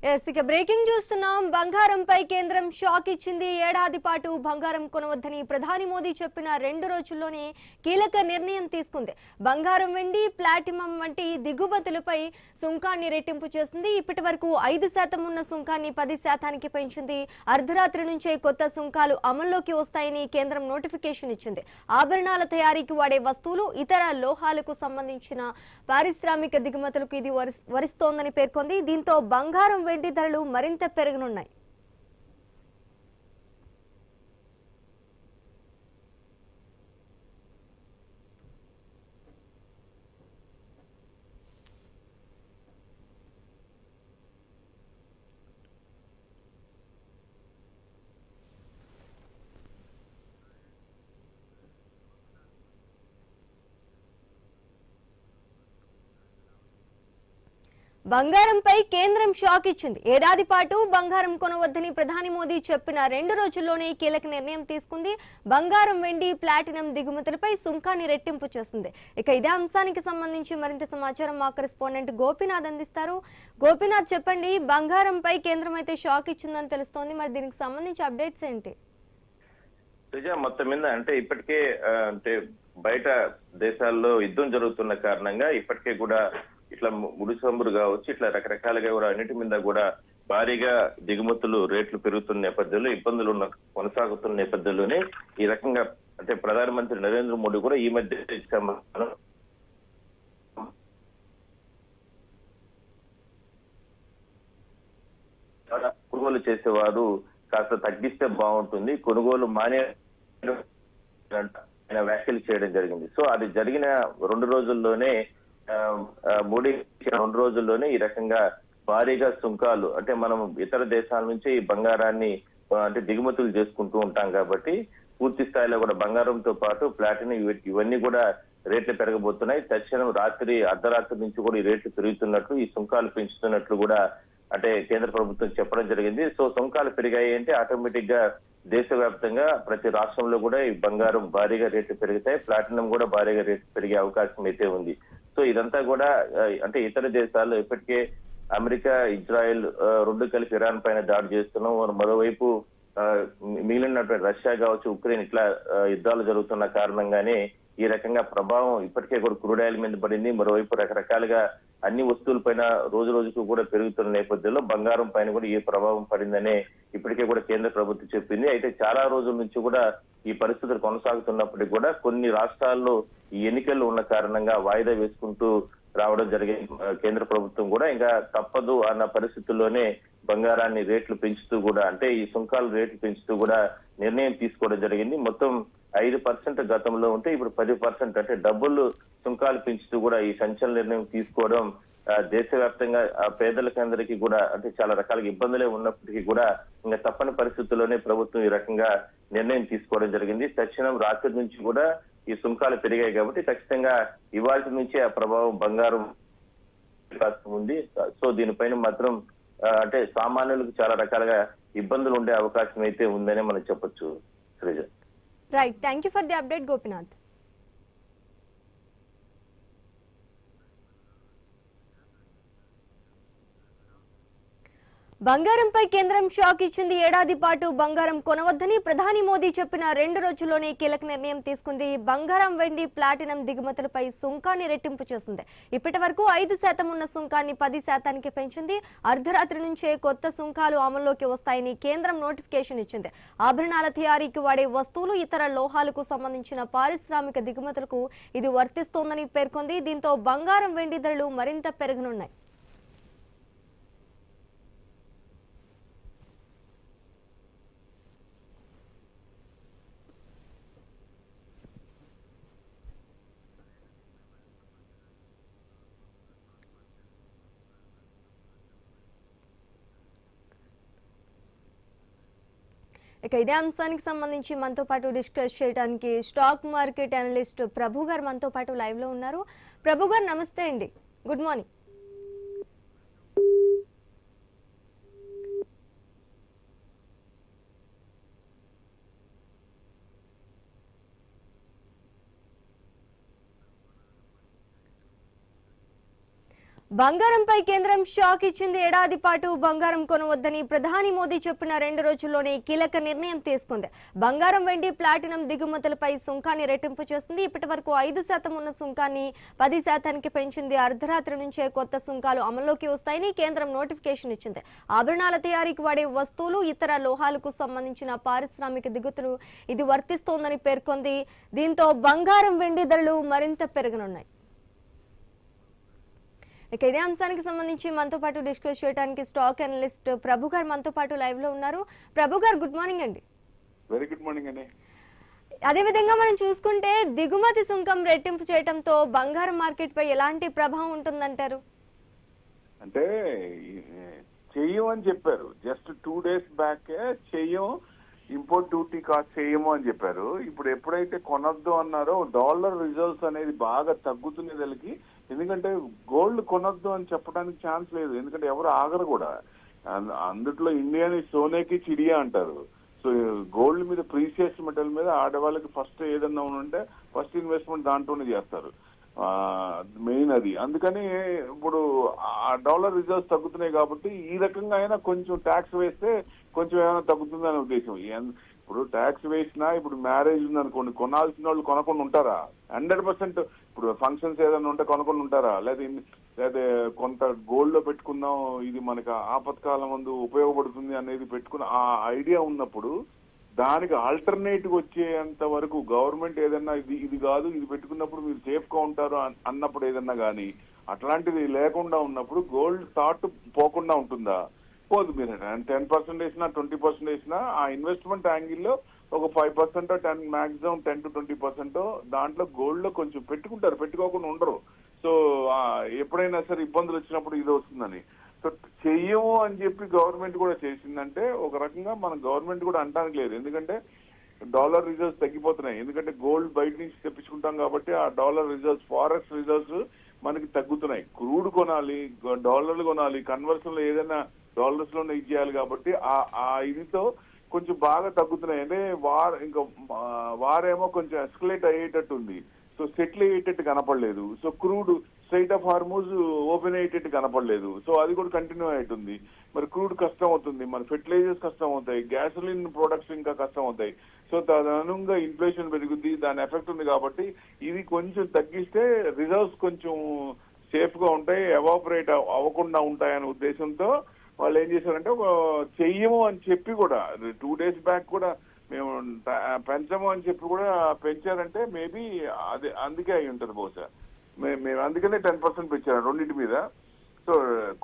ఇక బ్రేకింగ్ చూస్తున్నాం. బంగారంపై కేంద్రం షాక్ ఇచ్చింది. ఏడాది పాటు బంగారం కొనవద్దని ప్రధాని మోదీ చెప్పిన 2 రోజుల్లోనే కీలక నిర్ణయం తీసుకుంది. బంగారం, వెండి, ప్లాటినం వంటి దిగుమతులపై సుంకాన్ని రెట్టింపు చేసింది. ఇప్పటి వరకు 5% ఉన్న సుంకాన్ని 10%కి పెంచింది. అర్ధరాత్రి నుంచే కొత్త సుంకాలు అమల్లోకి వస్తాయని కేంద్రం నోటిఫికేషన్ ఇచ్చింది. ఆభరణాల తయారీకి వాడే వస్తువులు, ఇతర లోహాలకు సంబంధించిన పారిశ్రామిక దిగుమతులకు ఇది వరిస్తోందని పేర్కొంది. దీంతో బంగారం, వెండి ధరలు మరింత పెరగనున్నాయి. బంగారంపై కేంద్రం షాక్ ఇచ్చింది. ఏడాది పాటు బంగారం కొనవద్దని ప్రధాని మోదీ చెప్పిన 2 రోజుల్లోనే కీలక నిర్ణయం తీసుకుంది. బంగారం, వెండి, ప్లాటినం దిగుమతులపై సుంకాన్ని రెట్టింపు చేస్తుంది. ఇక ఇదే అంశానికి సంబంధించి మరింత సమాచారం మా కరెస్పాండెంట్ గోపీనాథ్ అందిస్తారు. గోపీనాథ్, చెప్పండి, బంగారంపై కేంద్రం అయితే షాక్ ఇచ్చిందని తెలుస్తోంది. మరి దీనికి సంబంధించి అప్డేట్స్ ఏంటి? మొత్తం మీద అంటే ఇప్పటికే అంటే బయట దేశాల్లో యుద్ధం జరుగుతున్న కారణంగా ఇప్పటికే కూడా ఇట్లా ముడి చమురు కావచ్చు, ఇట్లా రకరకాలుగా కూడా అన్నిటి మీద కూడా భారీగా దిగుమతులు రేట్లు పెరుగుతున్న నేపథ్యంలో ఇబ్బందులు కొనసాగుతున్న నేపథ్యంలోనే ఈ రకంగా అంటే ప్రధానమంత్రి నరేంద్ర మోడీ కూడా ఈ మధ్య కొనుగోలు చేసేవారు కాస్త తగ్గిస్తే బాగుంటుంది, కొనుగోలు మానే ఆయన వ్యాఖ్యలు చేయడం జరిగింది. సో అది జరిగిన 2 రోజుల్లోనే మోడీ 2 రోజుల్లోనే ఈ రకంగా భారీగా సుంకాలు అంటే మనం ఇతర దేశాల నుంచి ఈ బంగారాన్ని అంటే దిగుమతులు చేసుకుంటూ ఉంటాం కాబట్టి పూర్తి స్థాయిలో కూడా బంగారంతో పాటు ప్లాటినం ఇవన్నీ కూడా రేట్లు పెరగబోతున్నాయి. తక్షణం అర్ధరాత్రి నుంచి కూడా ఈ రేట్లు పెరుగుతున్నట్లు, ఈ సుంకాలు పెంచుతున్నట్లు కూడా అంటే కేంద్ర ప్రభుత్వం చెప్పడం జరిగింది. సో సుంకాలు పెరిగాయి అంటే ఆటోమేటిక్ గా దేశవ్యాప్తంగా ప్రతి రాష్ట్రంలో కూడా ఈ బంగారం భారీగా రేట్లు పెరుగుతాయి, ప్లాటినం కూడా భారీగా రేట్లు పెరిగే అవకాశం అయితే ఉంది. సో ఇదంతా కూడా అంటే ఇతర దేశాల్లో ఇప్పటికే అమెరికా, ఇజ్రాయెల్ రెండు కలిపి ఇరాన్ పైన దాడి చేస్తున్నాం. మరోవైపు మిగిలినటువంటి రష్యా కావచ్చు, ఉక్రెయిన్ ఇట్లా యుద్ధాలు జరుగుతున్న కారణంగానే ఈ రకంగా ప్రభావం ఇప్పటికే కూడా క్రూడ్ ఆయిల్ మీద పడింది. మరోవైపు రకరకాలుగా అన్ని వస్తువుల పైన రోజు రోజుకు కూడా పెరుగుతున్న నేపథ్యంలో బంగారం పైన కూడా ఈ ప్రభావం పడిందనే ఇప్పటికే కూడా కేంద్ర ప్రభుత్వం చెప్పింది. అయితే చాలా రోజుల నుంచి కూడా ఈ పరిస్థితులు కొనసాగుతున్నప్పటికీ కూడా కొన్ని రాష్ట్రాల్లో ఈ ఎన్నికలు ఉన్న కారణంగా వాయిదా వేసుకుంటూ రావడం జరిగింది. కేంద్ర ప్రభుత్వం కూడా ఇంకా తప్పదు అన్న పరిస్థితుల్లోనే బంగారాన్ని రేట్లు పెంచుతూ కూడా అంటే ఈ సుంకాలు రేట్లు పెంచుతూ కూడా నిర్ణయం తీసుకోవడం జరిగింది. మొత్తం 5% గతంలో ఉంటే ఇప్పుడు 10% అంటే డబ్బులు సుంకాలు పెంచుతూ కూడా ఈ సంచలన నిర్ణయం తీసుకోవడం దేశవ్యాప్తంగా పేదలకందరికీ కూడా అంటే చాలా రకాల ఇబ్బందులే ఉన్నప్పటికీ కూడా ఇంకా తప్పని పరిస్థితుల్లోనే ప్రభుత్వం ఈ రకంగా నిర్ణయం తీసుకోవడం జరిగింది. తక్షణం రాత్రి నుంచి కూడా ఈ సుంకాలు పెరిగాయి కాబట్టి ఖచ్చితంగా ఇవాళ నుంచే ఆ ప్రభావం బంగారం ఉంది. సో దీనిపైన మాత్రం అంటే సామాన్యులకు చాలా రకాలుగా ఇబ్బందులు ఉండే అవకాశం అయితే ఉందని మనం చెప్పొచ్చు. Sreeja, right, thank you for the update Gopinath. బంగారంపై కేంద్రం షాక్ ఇచ్చింది. ఏడాది పాటు బంగారం కొనవద్దని ప్రధాని మోదీ చెప్పిన 2 రోజుల్లోనే కీలక నిర్ణయం తీసుకుంది. బంగారం, వెండి, ప్లాటినం దిగుమతులపై సుంకాన్ని రెట్టింపు చేసింది. ఇప్పటి వరకు 5% ఉన్న సుంకాన్ని 10%కి పెంచింది. అర్ధరాత్రి నుంచే కొత్త సుంకాలు అమల్లోకి వస్తాయని కేంద్రం నోటిఫికేషన్ ఇచ్చింది. ఆభరణాల తయారీకి వాడే వస్తువులు, ఇతర లోహాలకు సంబంధించిన పారిశ్రామిక దిగుమతులకు ఇది వర్తిస్తోందని పేర్కొంది. దీంతో బంగారం, వెండి ధరలు మరింత పెరగనున్నాయి. ఇక ఇదే అంశానికి సంబంధించి మనతో పాటు డిస్కస్ చేయడానికి స్టాక్ మార్కెట్ అనలిస్ట్ ప్రభు గారు మనతో పాటు లైవ్ లో ఉన్నారు. ప్రభు గారు, నమస్తే అండి, గుడ్ మార్నింగ్. బంగారంపై కేంద్రం షాక్ ఇచ్చింది. ఏడాది పాటు బంగారం కొనవద్దని ప్రధాని మోదీ చెప్పిన 2 రోజుల్లోనే కీలక నిర్ణయం తీసుకుంది. బంగారం, వెండి, ప్లాటినం దిగుమతులపై సుంకాన్ని రెట్టింపు చేస్తుంది. ఇప్పటి వరకు 5% ఉన్న సుంకాన్ని 10% పెంచింది. అర్ధరాత్రి నుంచే కొత్త సుంకాలు అమల్లోకి వస్తాయని కేంద్రం నోటిఫికేషన్ ఇచ్చింది. ఆభరణాల తయారీకి వాడే వస్తువులు, ఇతర లోహాలకు సంబంధించిన పారిశ్రామిక దిగుతులు ఇది వర్తిస్తోందని పేర్కొంది. దీంతో బంగారం, వెండి ధరలు మరింత పెరగనున్నాయి. ఇక ఇదే అంశానికి సంబంధించి మనతో పాటు డిస్కస్ చేయడానికి స్టాక్ అనలిస్ట్ ప్రభు గారు మనతో పాటు లైవ్ లో ఉన్నారు. ప్రభు గారు, గుడ్ మార్నింగ్ అండి. వెరీ గుడ్ మార్నింగ్ అండి. అదేవిధంగా మనం చూసుకుంటే దిగుమతి సుంకం రెట్టింపు చేయడంతో బంగారం మార్కెట్ పై ఎలాంటి ప్రభావం ఉంటుందంటారు? అంటే చెయ్యం అని చెప్పారు. జస్ట్ 2 days బ్యాక్ చెయ్యం, ఇంపోర్ట్ డ్యూటీ కాస్ట్ చేయము అని చెప్పారు. ఇప్పుడు ఎప్పుడైతే కొనొద్దు అన్నారో డాలర్ రిజర్వ్స్ అనేది బాగా తగ్గుతున్నదలకి, ఎందుకంటే గోల్డ్ కొనొద్దు అని చెప్పడానికి ఛాన్స్ లేదు. ఎందుకంటే ఎవరు ఆగరు కూడా. అందుట్లో ఇండియాని సోనేకి చిడియా అంటారు. సో గోల్డ్ మీద, ప్రీసియస్ మెటల్ మీద ఆడవాళ్ళకి ఫస్ట్ ఏదన్నా ఉంటే ఫస్ట్ ఇన్వెస్ట్మెంట్ దాంట్లోనే చేస్తారు. మెయిన్ అది. అందుకని ఇప్పుడు ఆ డాలర్ రిజర్వ్స్ తగ్గుతున్నాయి కాబట్టి ఈ రకంగా అయినా కొంచెం ట్యాక్స్ వేస్తే కొంచెం ఏమైనా తగ్గుతుందనే ఉద్దేశం. ఇప్పుడు ట్యాక్స్ వేసినా, ఇప్పుడు మ్యారేజ్ ఉందనుకోండి, కొనాల్సిన వాళ్ళు కొనకుండా ఉంటారా? 100%. ఇప్పుడు ఫంక్షన్స్ ఏదైనా ఉంటే కొనకుండా ఉంటారా? లేదా కొంత గోల్డ్ లో పెట్టుకుందాం, ఇది మనకు ఆపత్కాలం ముందు ఉపయోగపడుతుంది అనేది పెట్టుకున్న ఆ ఐడియా ఉన్నప్పుడు దానికి ఆల్టర్నేటివ్ వచ్చేంత వరకు గవర్నమెంట్ ఏదన్నా ఇది కాదు, ఇది పెట్టుకున్నప్పుడు మీరు సేఫ్ గా ఉంటారు అన్నప్పుడు ఏదన్నా కానీ అట్లాంటిది లేకుండా ఉన్నప్పుడు గోల్డ్ థాట్ పోకుండా ఉంటుందా? పోదు. మీరు 10% వేసినా 20% వేసినా ఆ ఇన్వెస్ట్మెంట్ యాంగిల్లో ఒక 5% 10 మాక్సిమం 10 to 20% దాంట్లో గోల్డ్ లో కొంచెం పెట్టుకుంటారు, పెట్టుకోకుండా ఉండరు. సో ఎప్పుడైనా సరే ఇబ్బందులు వచ్చినప్పుడు ఇది వస్తుందని. సో చెయ్యము అని చెప్పి గవర్నమెంట్ కూడా చేసిందంటే ఒక రకంగా మన గవర్నమెంట్ కూడా అంటానికి లేదు. ఎందుకంటే డాలర్ రిజర్వ్స్ తగ్గిపోతున్నాయి. ఎందుకంటే గోల్డ్ బయట నుంచి తెప్పించుకుంటాం కాబట్టి ఆ డాలర్ రిజర్వ్స్, ఫారెక్స్ రిజర్వ్స్ మనకి తగ్గుతున్నాయి. క్రూడ్ కొనాలి, డాలర్లు కొనాలి, కన్వర్షన్ లో ఏదైనా డాలర్స్ లోనే ఇచ్చేయాలి కాబట్టి ఆ ఇదితో కొంచెం బాగా తగ్గుతున్నాయి. అంటే వారేమో కొంచెం ఎస్కలేట్ అయ్యేటట్టు ఉంది. సో సెటిల్ అయ్యేటట్టు కనపడలేదు. So crude straight of Hormuz open అయ్యేటట్టు కనపడలేదు. సో అది కూడా కంటిన్యూ అవుతుంది. మరి క్రూడ్ కష్టం అవుతుంది, మన ఫెర్టిలైజర్స్ కష్టం అవుతాయి, గ్యాసోలిన్ ప్రొడక్ట్స్ ఇంకా కష్టం అవుతాయి. సో తదనుగుణంగా ఇన్ఫ్లేషన్ పెరుగుద్ది, దాని ఎఫెక్ట్ ఉంది. కాబట్టి ఇది కొంచెం తగ్గిస్తే రిజర్వ్స్ కొంచెం సేఫ్ గా ఉంటాయి, ఎవాపరేట్ అవ్వకుండా ఉంటాయనే ఉద్దేశంతో వాళ్ళు ఏం చేశారంటే ఒక చెయ్యము అని చెప్పి కూడా 2 days బ్యాక్ కూడా మేము పెంచము అని చెప్పి కూడా పెంచారంటే మేబీ అది అందుకే అయి ఉంటుంది బహుశా. మేము అందుకనే 10% పెంచారు రెండింటి మీద. సో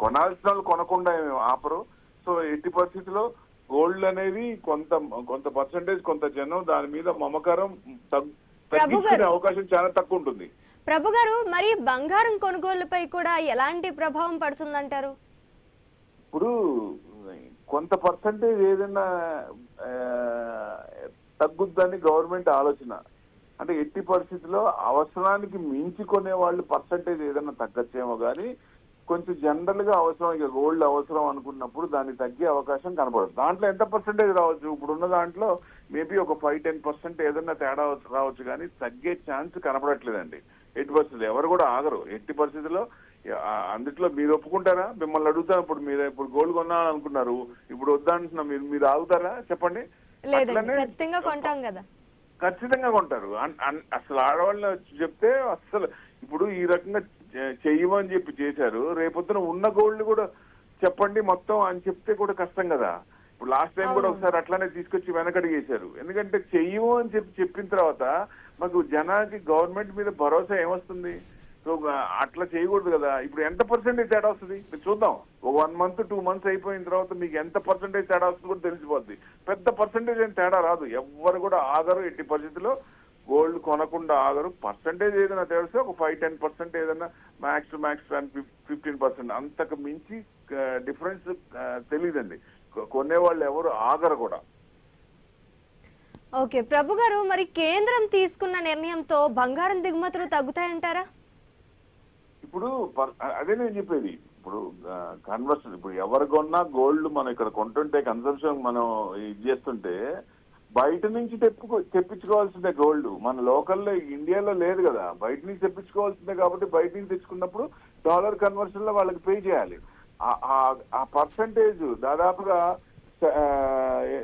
కొనాల్సిన వాళ్ళు కొనకుండా ఆపరు. సో ఎట్టి పరిస్థితిలో గోల్డ్ అనేది కొంత పర్సెంటేజ్, కొంత జనం దాని మీద మమకారం తగ్గించుకునే అవకాశం చాలా తక్కువ ఉంటుంది. ప్రభు గారు, మరి బంగారం కొనుగోలుపై కూడా ఎలాంటి ప్రభావం పడుతుందంటారు? ఇప్పుడు కొంత పర్సంటేజ్ ఏదైనా తగ్గుద్దని గవర్నమెంట్ ఆలోచన. అంటే ఎట్టి పరిస్థితిలో అవసరానికి మించి కొనే వాళ్ళు పర్సంటేజ్ ఏదైనా తగ్గచ్చేమో కానీ కొంచెం జనరల్ గా అవసరం, ఇక గోల్డ్ అవసరం అనుకున్నప్పుడు దాన్ని తగ్గే అవకాశం కనపడదు. దాంట్లో ఎంత పర్సంటేజ్ రావచ్చు? ఇప్పుడున్న దాంట్లో మేబీ ఒక 5-10% ఏదైనా తేడా రావచ్చు కానీ తగ్గే ఛాన్స్ కనపడట్లేదండి. ఎట్టి పరిస్థితులు ఎవరు కూడా ఆగరు. ఎట్టి పరిస్థితుల్లో అందుట్లో మీరు ఒప్పుకుంటారా? మిమ్మల్ని అడుగుతాం, ఇప్పుడు గోల్డ్ కొనాలనుకున్నారు, ఇప్పుడు వద్దా అంటున్నా, మీరు ఆగుతారా చెప్పండి? ఖచ్చితంగా కొంటారు. అసలు ఆడవాళ్ళు చెప్తే అసలు ఇప్పుడు ఈ రకంగా చెయ్యమని చెప్పి చేశారు. రేపొద్దున ఉన్న గోల్డ్ కూడా చెప్పండి మొత్తం అని చెప్తే కూడా కష్టం కదా. ఇప్పుడు లాస్ట్ టైం కూడా ఒకసారి అట్లానే తీసుకొచ్చి వెనకడిగి వేశారు. ఎందుకంటే చెయ్యము అని చెప్పిన తర్వాత మాకు జనానికి గవర్నమెంట్ మీద భరోసా ఏమొస్తుంది? సో అట్లా చేయకూడదు కదా. ఇప్పుడు ఎంత పర్సెంటేజ్ తేడా వస్తుంది చూద్దాం. ఒక 1 month 2 months అయిపోయిన తర్వాత మీకు ఎంత పర్సెంటేజ్ తేడా వస్తుంది కూడా తెలిసిపోద్ది. పెద్ద పర్సెంటేజ్ ఏం తేడా రాదు. ఎవ్వరు కూడా ఆగరు. ఎట్టి పరిస్థితుల్లో గోల్డ్ కొనకుండా ఆగరు. పర్సెంటేజ్ ఏదైనా తెలిస్తే ఒక 5-10% ఏదైనా మ్యాక్స్ 10-15%, అంతకు మించి డిఫరెన్స్ తెలియదండి. కొనేవాళ్ళు ఎవరు ఆగరు కూడా. ఓకే ప్రభు గారు, మరి కేంద్రం తీసుకున్న నిర్ణయంతో బంగారం దిగుమతులు తగ్గుతాయంటారా? ఇప్పుడు అదే నేను చెప్పేది. ఇప్పుడు కన్వర్షన్, ఇప్పుడు ఎవరు కొన్నా గోల్డ్ మనం ఇక్కడ కొంటుంటే కన్సంప్షన్ మనం ఇది చేస్తుంటే బయట నుంచి తెప్పించుకోవాల్సిందే గోల్డ్. మన లోకల్లో ఇండియాలో లేదు కదా, బయట నుంచి తెప్పించుకోవాల్సిందే. కాబట్టి బయట నుంచి తెచ్చుకున్నప్పుడు డాలర్ కన్వర్షన్ లో వాళ్ళకి పే చేయాలి. ఆ పర్సంటేజ్ దాదాపుగా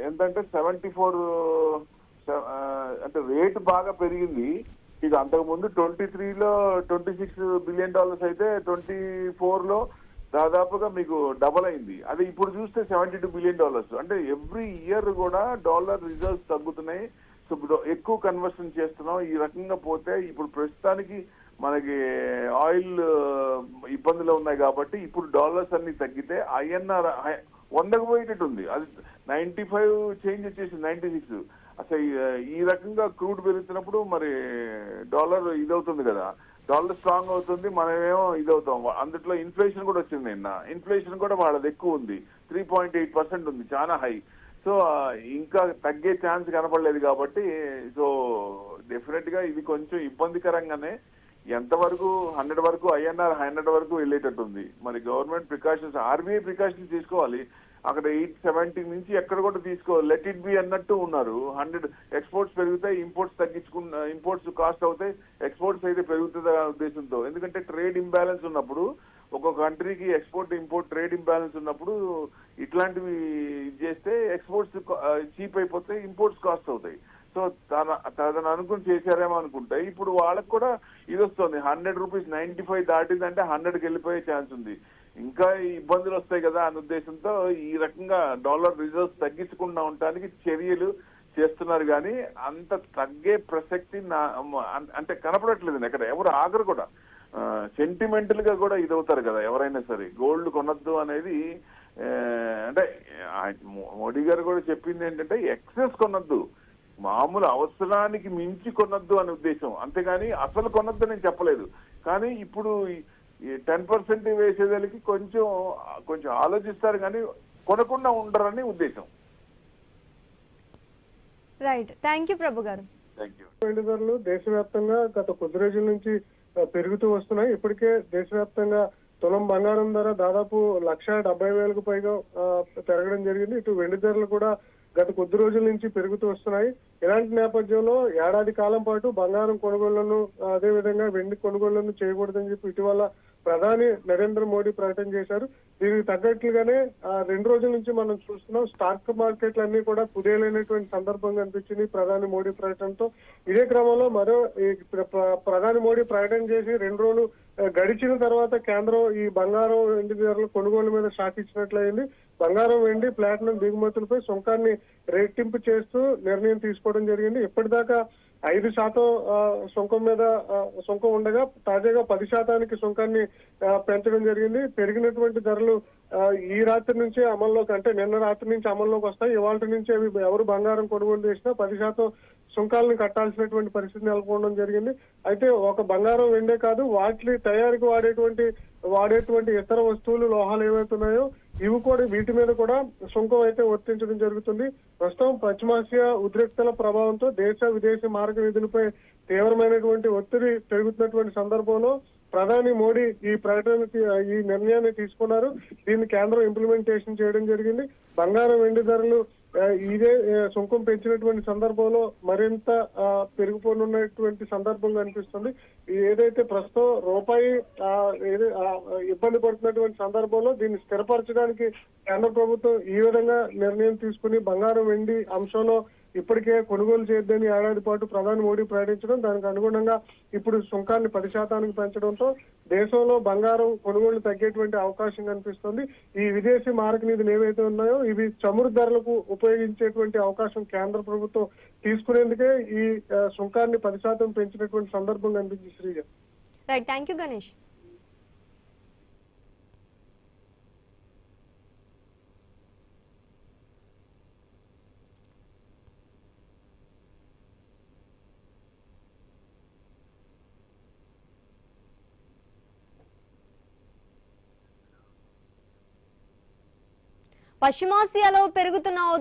ఎంతంటే 74, అంటే రేటు బాగా పెరిగింది. ఇక అంతకు ముందు 23లో $26 బిలియన్ అయితే 24లో దాదాపుగా మీకు డబల్ అయింది. అది ఇప్పుడు చూస్తే $72 బిలియన్. అంటే ఎవ్రీ ఇయర్ కూడా డాలర్ రిజర్వ్స్ తగ్గుతున్నాయి. సో ఎక్కువ కన్వర్షన్ చేస్తున్నాం. ఈ రకంగా పోతే ఇప్పుడు ప్రస్తుతానికి మనకి ఆయిల్ ఇబ్బందులు ఉన్నాయి కాబట్టి ఇప్పుడు డాలర్స్ అన్ని తగ్గితే INR 100కు పోయేటట్టు ఉంది. అది 95 చేంజ్ వచ్చేసి 96. అసలు ఈ రకంగా క్రూడ్ పెరుగుతున్నప్పుడు మరి డాలర్ ఇదవుతుంది కదా, డాలర్ స్ట్రాంగ్ అవుతుంది, మనమేమో ఇదవుతాం. అందులో ఇన్ఫ్లేషన్ కూడా వచ్చింది. నిన్న ఇన్ఫ్లేషన్ కూడా వాళ్ళది ఎక్కువ ఉంది, 3.8% ఉంది, చాలా హై. సో ఇంకా తగ్గే ఛాన్స్ కనపడలేదు కాబట్టి సో డెఫినెట్ గా ఇది కొంచెం ఇబ్బందికరంగానే ఎంతవరకు 100 వరకు INR 100 వరకు వెళ్ళేటట్టు ఉంది. మరి గవర్నమెంట్ ప్రికాషన్స్, RBI ప్రికాషన్స్ తీసుకోవాలి. అక్కడ 870 నుంచి ఎక్కడ కూడా తీసుకోవాలి, లెట్ ఇట్ బి అన్నట్టు ఉన్నారు. 100 ఎక్స్పోర్ట్స్ పెరుగుతాయి, ఇంపోర్ట్స్ ఇంపోర్ట్స్ కాస్ట్ అవుతాయి, ఎక్స్పోర్ట్స్ అయితే పెరుగుతుంది ఉద్దేశంతో. ఎందుకంటే ట్రేడ్ ఇంబ్యాలెన్స్ ఉన్నప్పుడు, ఒక్కొక్క కంట్రీకి ఎక్స్పోర్ట్ ఇంపోర్ట్ ట్రేడ్ ఇంబ్యాలెన్స్ ఉన్నప్పుడు ఇట్లాంటివి చేస్తే ఎక్స్పోర్ట్స్ చీప్ అయిపోతాయి, ఇంపోర్ట్స్ కాస్ట్ అవుతాయి. సో తనను అనుకుని చేశారేమో అనుకుంటే ఇప్పుడు వాళ్ళకు కూడా ఇది వస్తుంది. 100 రూపీస్ 95 దాటిందంటే 100కి వెళ్ళిపోయే ఛాన్స్ ఉంది. ఇంకా ఇబ్బందులు వస్తాయి కదా అనే ఉద్దేశంతో ఈ రకంగా డాలర్ రిజర్వ్స్ తగ్గించకుండా ఉండడానికి చర్యలు చేస్తున్నారు. కానీ అంత తగ్గే ప్రసక్తి అంటే కనపడట్లేదు. ఎక్కడ ఎవరు ఆగరు కూడా. సెంటిమెంటల్ గా కూడా ఇదవుతారు కదా ఎవరైనా సరే. గోల్డ్ కొనొద్దు అనేది అంటే మోడీ గారు కూడా చెప్పింది ఏంటంటే ఎక్సెస్ కొనొద్దు, మామూలు అవసరానికి మించి కొనొద్దు అనే ఉద్దేశం. అంతేగాని అసలు కొనొద్దు నేను చెప్పలేదు. కానీ ఇప్పుడు 10% వేసేదానికి కొంచెం ఆలోచిస్తారు కానీ కొనకుండా ఉండరని ఉద్దేశం. రైట్, థ్యాంక్ యూ ప్రభు గారు. Thank you. వెండి ధరలు దేశవ్యాప్తంగా గత కొద్ది రోజుల నుంచి పెరుగుతూ వస్తున్నాయి. ఇప్పటికే దేశవ్యాప్తంగా తులం బంగారం ధర దాదాపు 1,70,000కు పైగా పెరగడం జరిగింది. ఇటు వెండి ధరలు కూడా గత కొద్ది రోజుల నుంచి పెరుగుతూ వస్తున్నాయి. ఇలాంటి నేపథ్యంలో ఏడాది కాలం పాటు బంగారం కొనుగోళ్లను అదేవిధంగా వెండి కొనుగోళ్లను చేయకూడదని చెప్పి ఇటీవల ప్రధాని నరేంద్ర మోడీ ప్రకటన చేశారు. దీనికి తగ్గట్లుగానే 2 రోజుల నుంచి మనం చూస్తున్నాం, స్టాక్ మార్కెట్లన్నీ కూడా కుదేలైనటువంటి సందర్భం కనిపించింది ప్రధాని మోడీ ప్రకటనతో. ఇదే క్రమంలో ప్రధాని మోడీ ప్రకటన చేసి 2 రోజులు గడిచిన తర్వాత కేంద్రం ఈ బంగారం వెండి ధరల కొనుగోలు మీద షాక్ ఇచ్చినట్లయింది. బంగారం వెండి ప్లాటినం దిగుమతులపై సుంకాన్ని రెట్టింపు చేస్తూ నిర్ణయం తీసుకోవడం జరిగింది. ఇప్పటిదాకా 5% సుంకం మీద సుంకం ఉండగా తాజాగా 10% సుంకాన్ని పెంచడం జరిగింది. పెరిగినటువంటి ధరలు ఈ రాత్రి నుంచి అమల్లోకి, అంటే నిన్న రాత్రి నుంచి అమల్లోకి వస్తాయి. ఇవాళ నుంచి అవి ఎవరు బంగారం కొనుగోలు చేసినా 10% సుంకాలను కట్టాల్సినటువంటి పరిస్థితి నెలకొనడం జరిగింది. అయితే ఒక బంగారం వెండే కాదు, వాటి తయారీకి వాడేటువంటి ఇతర వస్తువులు, లోహాలు ఏవైతున్నాయో ఇవి కూడా, వీటి మీద కూడా సుంకం అయితే వర్తించడం జరుగుతుంది. ప్రస్తుతం పశ్చిమాసియా ఉద్రిక్తల ప్రభావంతో దేశ విదేశీ మారక నిధులపై తీవ్రమైనటువంటి ఒత్తిడి పెరుగుతున్నటువంటి సందర్భంలో ప్రధాని మోడీ ఈ నిర్ణయాన్ని తీసుకున్నారు. దీన్ని కేంద్రం ఇంప్లిమెంటేషన్ చేయడం జరిగింది. బంగారం వెండి ధరలు ఇదే సుంకం పెంచినటువంటి సందర్భంలో మరింత పెరిగిపోనున్నటువంటి సందర్భం కనిపిస్తుంది. ఏదైతే ప్రస్తుతం రూపాయి ఇబ్బంది పడుతున్నటువంటి సందర్భంలో దీన్ని స్థిరపరచడానికి కేంద్ర ప్రభుత్వం ఈ విధంగా నిర్ణయం తీసుకుని బంగారం వెండి అంశంలో ఇప్పటికే కొనుగోలు చేయొద్దని ఏడాది పాటు ప్రధాని మోడీ ప్రకటించడం, దానికి అనుగుణంగా ఇప్పుడు సుంకాన్ని 10% పెంచడంతో దేశంలో బంగారం కొనుగోలు తగ్గేటువంటి అవకాశం కనిపిస్తుంది. ఈ విదేశీ మారక నిధులు ఏవైతే ఉన్నాయో ఇవి చమురు ధరలకు ఉపయోగించేటువంటి అవకాశం కేంద్ర ప్రభుత్వం తీసుకునేందుకే ఈ సుంకాన్ని 10% పెంచినటువంటి సందర్భం కనిపించింది. Sreeja. Right, thank you Ganesh. పశ్చిమాసియాలో పెరుగుతున్న